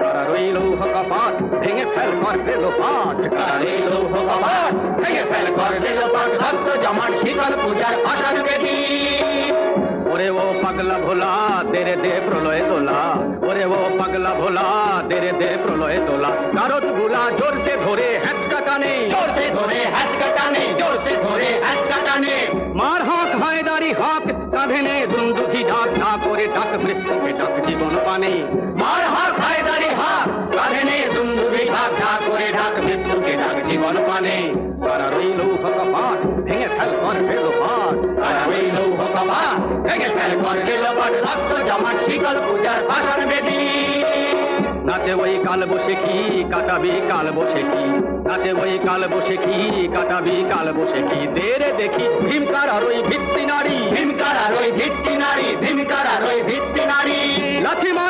তারা রইল কপাট ভেঙে ফেল কর দিল পাঠ, তারা রইল কপাট ভেঙে ফেল কর দিল পাঠ, ভক্ত জমাট শীতল পূজার ভাষার বেদি। ওরে ও পাগলা ভোলা তেরে দে প্রলয় দোলা, ওরে ও পাগলা ভোলা তেরে দে প্রলয় দোলা। কারত গুলা জোর সে ধরে হ্যাঁচকা টানে, জোর সে ধরে হ্যাঁচকা টানে, জোর সে ধরে হ্যাঁচকা টানে। মার হক হায়দারি হক কাঁধে নে দুন্দুভি ডাক, ডাক করে ডাক মৃত্যুকে ডাক জীবন পানে। মার হক হায়দারি হক কাঁধে নে দুন্দুভি ডাক, ডাক করে ডাক মৃত্যুকে ডাক জীবন পানে। তারা রইল কপাট ভেঙে ফেল কর দিল পাঠ, তারা রইল কপাট ভেঙে ফেল কর দিল পাঠ, রক্ত জমাট শীতল পূজার ভাষার বেদি। নাচে ওই কাল বসে কি কাটাবি কাল বসে কি, নাচে ওই কাল বসে কি কাটাবি কাল বসে কি। দেরে দেখি ভীমকার আর ওই ভিত্তি নারী, ভীমকার আর ওই ভিত্তি নারী, ভীমকার আর ওই ভিত্তি নারী। লাথি মার